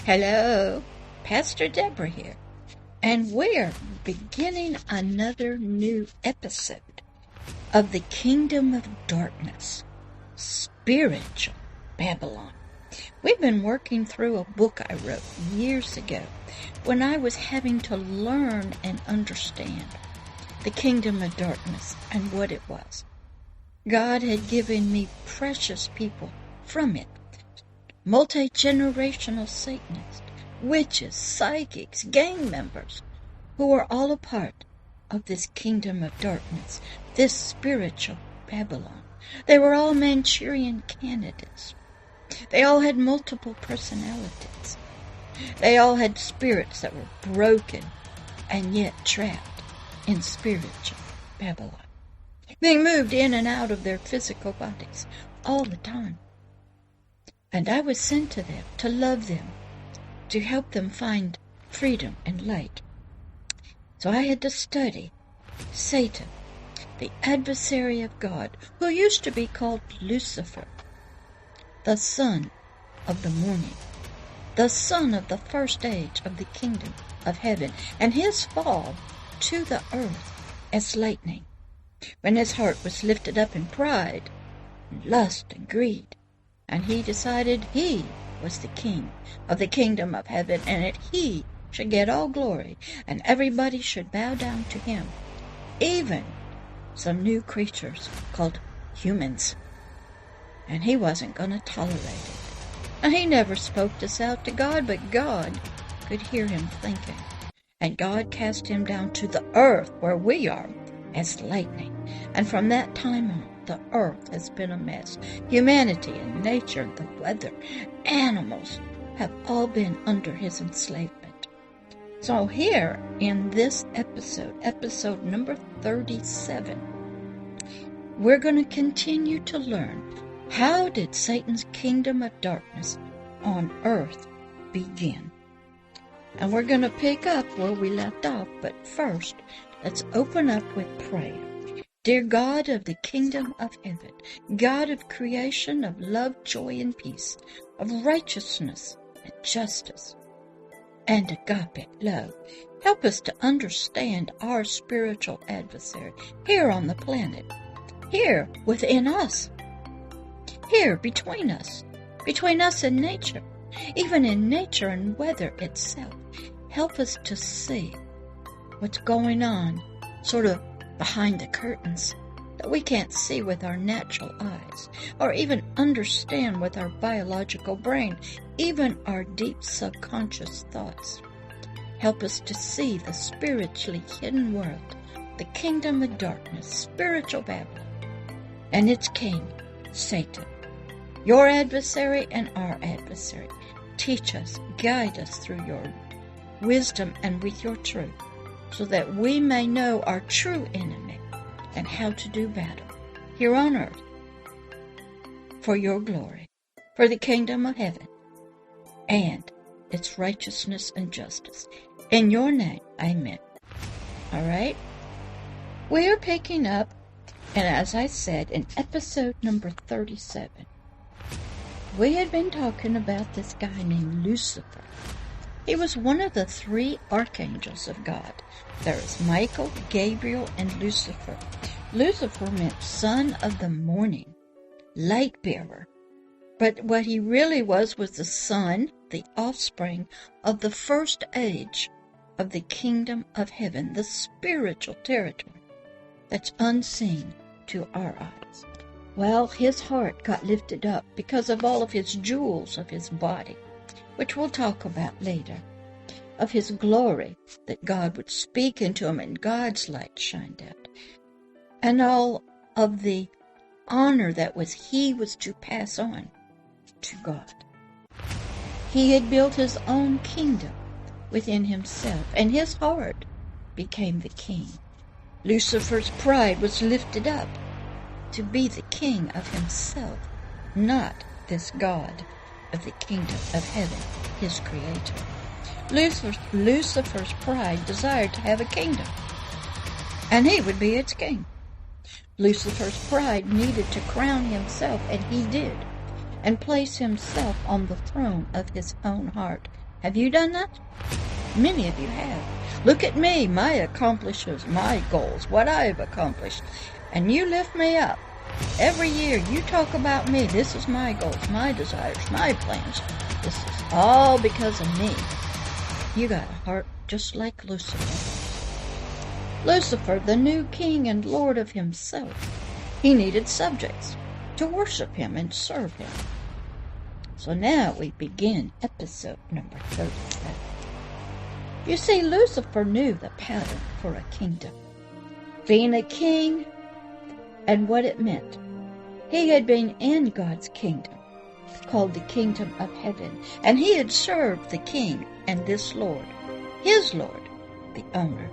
Hello, Pastor Deborah here, and we're beginning another new episode of the Kingdom of Darkness, Spiritual Babylon. We've been working through a book I wrote years ago when I was having to learn and understand the Kingdom of Darkness and what it was. God had given me precious people from it. Multi-generational Satanists, witches, psychics, gang members, who are all a part of this kingdom of darkness, this spiritual Babylon. They were all Manchurian candidates. They all had multiple personalities. They all had spirits that were broken and yet trapped in spiritual Babylon, being moved in and out of their physical bodies all the time. And I was sent to them, to love them, to help them find freedom and light. So I had to study Satan, the adversary of God, who used to be called Lucifer, the son of the morning, the son of the first age of the kingdom of heaven, and his fall to the earth as lightning, when his heart was lifted up in pride, and lust, and greed. And he decided he was the king of the kingdom of heaven, and that he should get all glory, and everybody should bow down to him, even some new creatures called humans. And he wasn't going to tolerate it. And he never spoke this out to God, but God could hear him thinking. And God cast him down to the earth, where we are, as lightning. And from that time on, the earth has been a mess. Humanity and nature, the weather, animals have all been under his enslavement. So here in this episode number 37, we're going to continue to learn, how did Satan's kingdom of darkness on earth begin? And we're going to pick up where we left off, but first, let's open up with prayer. Dear God of the kingdom of heaven, God of creation, of love, joy, and peace, of righteousness and justice, and agape love, help us to understand our spiritual adversary here on the planet, here within us, here between us and nature, even in nature and weather itself. Help us to see what's going on sort of behind the curtains that we can't see with our natural eyes, or even understand with our biological brain, even our deep subconscious thoughts. Help us to see the spiritually hidden world, the kingdom of darkness, spiritual Babylon, and its king, Satan, your adversary and our adversary. Teach us, guide us through your wisdom and with your truth, so that we may know our true enemy and how to do battle here on earth for your glory, for the kingdom of heaven and its righteousness and justice. In your name, amen. All right? We are picking up, and as I said, in episode number 37, we had been talking about this guy named Lucifer. He was one of the three archangels of God. There is Michael, Gabriel, and Lucifer. Lucifer meant son of the morning, light bearer. But what he really was the son, the offspring of the first age of the kingdom of heaven, the spiritual territory that's unseen to our eyes. Well, his heart got lifted up because of all of his jewels of his body, which we'll talk about later, of his glory that God would speak into him and God's light shined out, and all of the honor that he was to pass on to God. He had built his own kingdom within himself, and his heart became the king. Lucifer's pride was lifted up to be the king of himself, not this God of the kingdom of heaven, his creator. Lucifer's pride desired to have a kingdom, and he would be its king. Lucifer's pride needed to crown himself, and he did, and place himself on the throne of his own heart Have you done that? Many of you have. Look at me, my accomplishments, my goals, what I have accomplished. And you lift me up. Every year you talk about me. This is my goals, my desires, my plans. This is all because of me. You got a heart just like Lucifer. Lucifer, the new king and lord of himself. He needed subjects to worship him and serve him. So now we begin episode number 37. You see, Lucifer knew the pattern for a kingdom. Being a king and what it meant. He had been in God's kingdom, called the kingdom of heaven, and he had served the king and this Lord, his Lord, the owner.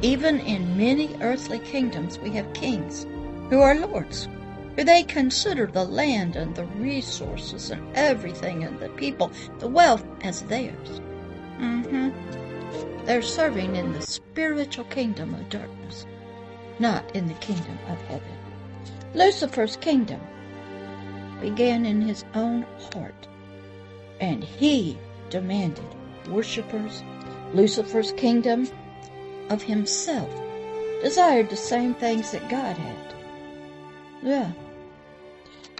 Even in many earthly kingdoms we have kings who are lords, who they consider the land and the resources and everything and the people, the wealth as theirs. They're serving in the spiritual kingdom of darkness, not in the kingdom of heaven. Lucifer's kingdom began in his own heart, and he demanded worshipers. Lucifer's kingdom of himself desired the same things that God had. Yeah.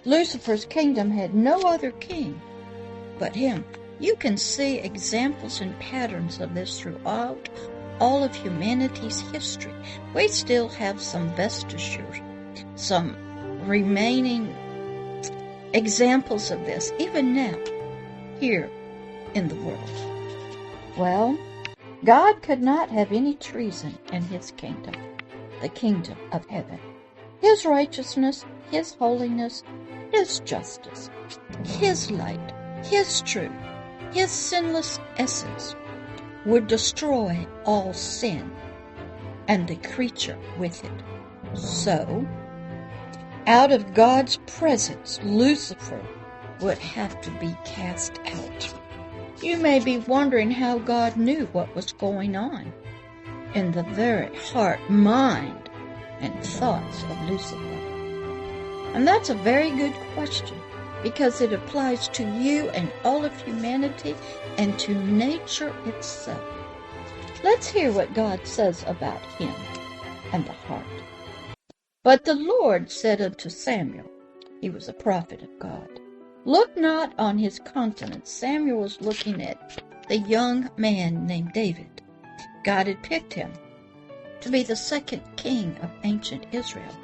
Lucifer's kingdom had no other king but him. You can see examples and patterns of this throughout all of humanity's history. We still have some vestiges, some remaining examples of this, even now, here in the world. Well, God could not have any treason in his kingdom, the kingdom of heaven. His righteousness, his holiness, his justice, his light, his truth, his sinless essence would destroy all sin and the creature with it. So, out of God's presence, Lucifer would have to be cast out. You may be wondering how God knew what was going on in the very heart, mind, and thoughts of Lucifer. And that's a very good question, because it applies to you and all of humanity and to nature itself. Let's hear what God says about him and the heart. But the Lord said unto Samuel, he was a prophet of God, look not on his countenance. Samuel was looking at the young man named David. God had picked him to be the second king of ancient Israel.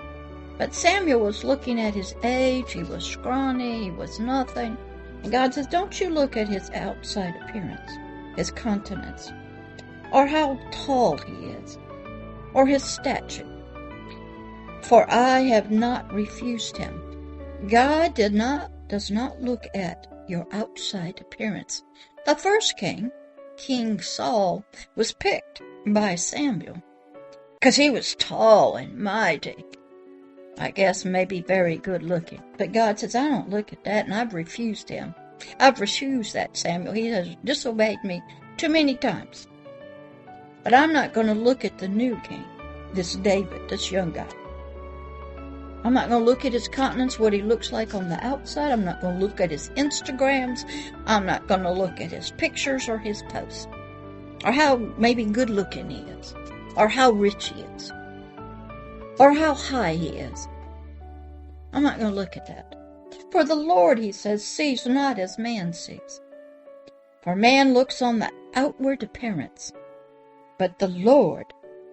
But Samuel was looking at his age. He was scrawny. He was nothing. And God says, don't you look at his outside appearance, his countenance, or how tall he is, or his stature. For I have not refused him. God does not look at your outside appearance. The first king, King Saul, was picked by Samuel because he was tall and mighty. I guess maybe very good looking. But God says, I don't look at that, and I've refused him. I've refused that Samuel. He has disobeyed me too many times. But I'm not going to look at the new king, this David, this young guy. I'm not going to look at his countenance, what he looks like on the outside. I'm not going to look at his Instagrams. I'm not going to look at his pictures or his posts, or how maybe good looking he is, or how rich he is, or how high he is. I'm not going to look at that. For the Lord, he says, sees not as man sees. For man looks on the outward appearance, but the Lord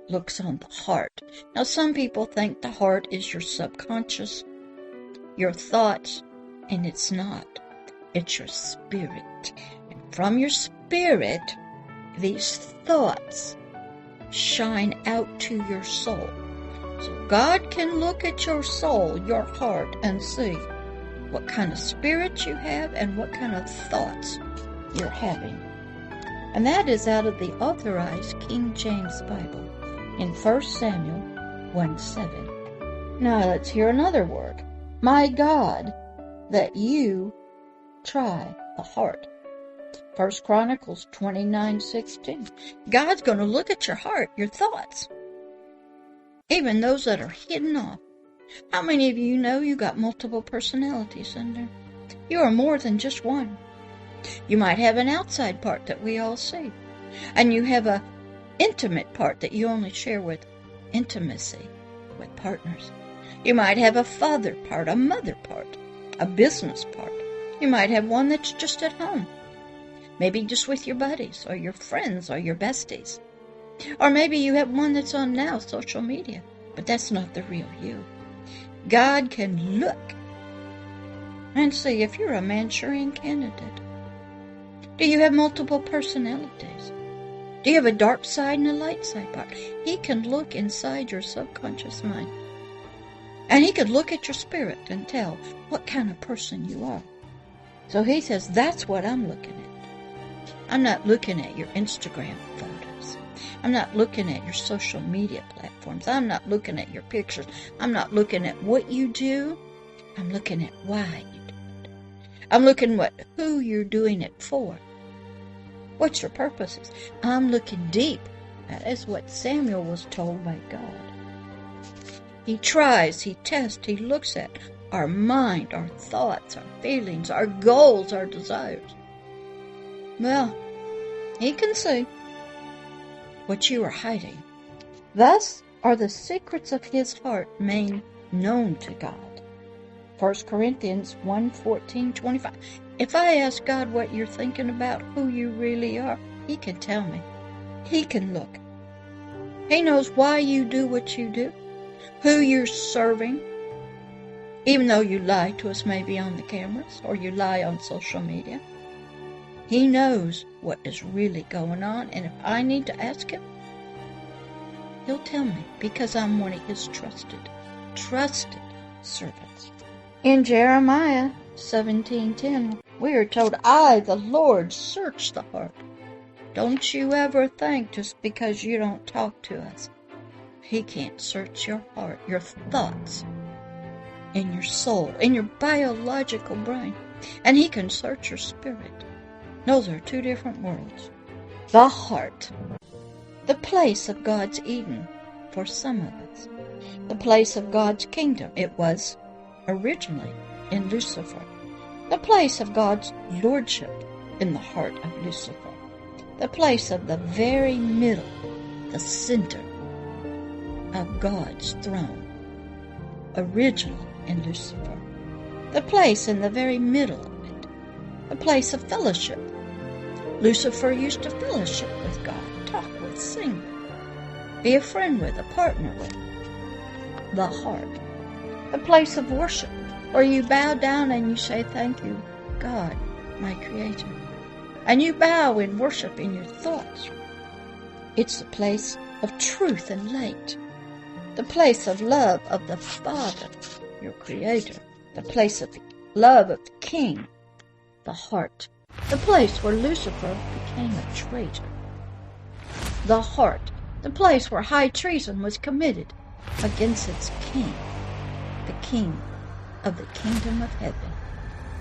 looks on the heart. Now, some people think the heart is your subconscious, your thoughts, and it's not. It's your spirit. And from your spirit, these thoughts shine out to your soul. So God can look at your soul, your heart, and see what kind of spirit you have and what kind of thoughts you're having. And that is out of the Authorized King James Bible in 1 Samuel 1:7. Now let's hear another word. My God, that you try the heart. 1 Chronicles 29:16. God's going to look at your heart, your thoughts, even those that are hidden off. How many of you know you got multiple personalities in there? You are more than just one. You might have an outside part that we all see. And you have a intimate part that you only share with intimacy with partners. You might have a father part, a mother part, a business part. You might have one that's just at home. Maybe just with your buddies or your friends or your besties. Or maybe you have one that's on now, social media. But that's not the real you. God can look and see if you're a Manchurian candidate. Do you have multiple personalities? Do you have a dark side and a light side part? He can look inside your subconscious mind. And he could look at your spirit and tell what kind of person you are. So he says, that's what I'm looking at. I'm not looking at your Instagram photos. I'm not looking at your social media platforms. I'm not looking at your pictures. I'm not looking at what you do. I'm looking at why you do it. I'm looking at who you're doing it for. What's your purposes? I'm looking deep. That is what Samuel was told by God. He tries, he tests, he looks at our mind, our thoughts, our feelings, our goals, our desires. Well, he can see what you are hiding. Thus are the secrets of his heart made known to God. 1 Corinthians 1:14-25. If I ask God what you're thinking about, who you really are, he can tell me. He can look. He knows why you do what you do, who you're serving, even though you lie to us maybe on the cameras or you lie on social media. He knows what is really going on, and if I need to ask him, he'll tell me because I'm one of his trusted servants. In Jeremiah 17:10, we are told, I, the Lord, search the heart. Don't you ever think just because you don't talk to us, he can't search your heart, your thoughts, in your soul, in your biological brain. And he can search your spirit. Those are two different worlds. The heart, the place of God's Eden for some of us. The place of God's kingdom. It was originally in Lucifer. The place of God's lordship in the heart of Lucifer. The place of the very middle, the center of God's throne. Original in Lucifer. The place in the very middle of it. A place of fellowship. Lucifer used to fellowship with God, talk with, sing with, be a friend with, a partner with. The heart. The place of worship, where you bow down and you say, thank you, God, my Creator. And you bow in worship in your thoughts. It's the place of truth and light. The place of love of the Father, your Creator. The place of the love of the King, the heart. The place where Lucifer became a traitor. The heart. The place where high treason was committed against its king, the king of the kingdom of heaven.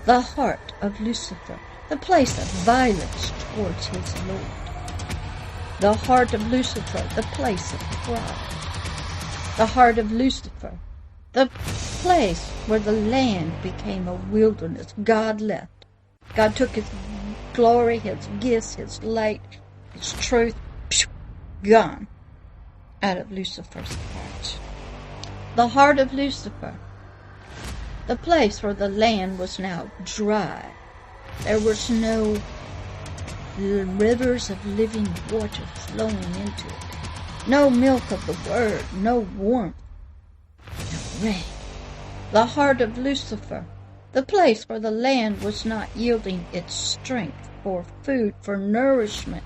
The heart of Lucifer, the place of violence towards his Lord. The heart of Lucifer, the place of pride. The heart of Lucifer, the place where the land became a wilderness. God left. God took his glory, his gifts, his light, his truth, gone out of Lucifer's heart. The heart of Lucifer, the place where the land was now dry. There was no rivers of living water flowing into it. No milk of the word, no warmth, no rain. The heart of Lucifer, the place where the land was not yielding its strength for food, for nourishment,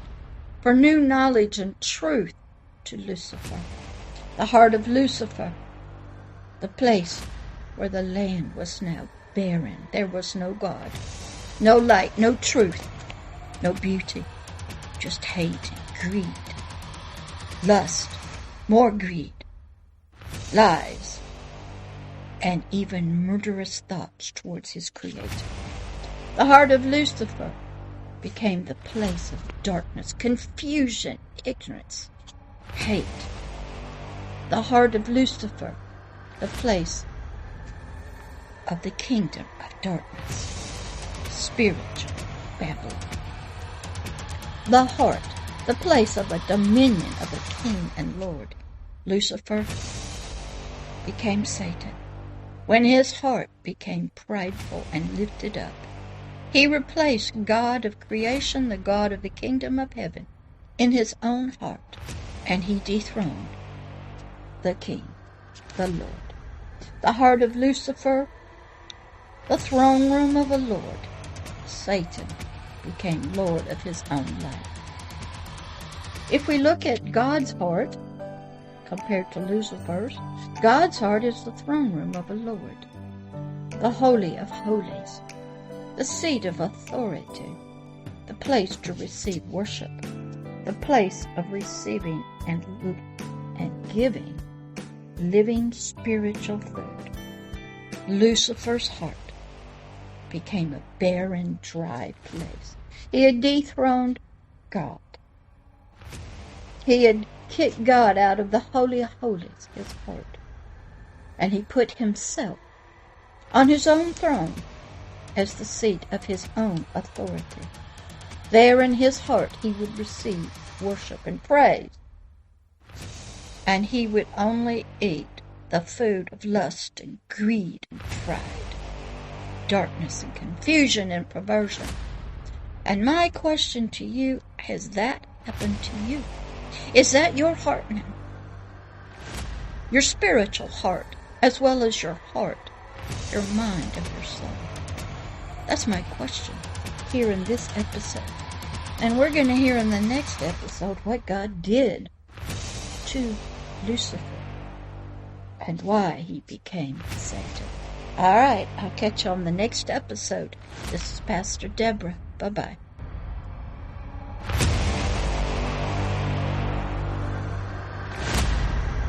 for new knowledge and truth to Lucifer. The heart of Lucifer, the place where the land was now barren. There was no God, no light, no truth, no beauty, just hate and greed, lust, more greed, lies, and even murderous thoughts towards his Creator. The heart of Lucifer became the place of darkness, confusion, ignorance, hate. The heart of Lucifer, the place of the kingdom of darkness, spiritual, Babylon. The heart, the place of a dominion of a king and lord. Lucifer became Satan. When his heart became prideful and lifted up, he replaced God of creation, the God of the kingdom of heaven, in his own heart, and he dethroned the King, the Lord. The heart of Lucifer, the throne room of a Lord. Satan became Lord of his own life. If we look at God's heart, compared to Lucifer's, God's heart is the throne room of a Lord, the Holy of Holies, the seat of authority, the place to receive worship, the place of receiving and giving living spiritual food. Lucifer's heart became a barren, dry place. He had dethroned God. He had kicked God out of the Holy of Holies, his heart, and he put himself on his own throne as the seat of his own authority. There in his heart he would receive worship and praise, and he would only eat the food of lust and greed and pride, darkness and confusion and perversion. And my question to you, has that happened to you? Is that your heart now? Your spiritual heart, as well as your heart, your mind, and your soul. That's my question here in this episode. And we're going to hear in the next episode what God did to Lucifer and why he became Satan. All right, I'll catch you on the next episode. This is Pastor Deborah. Bye-bye.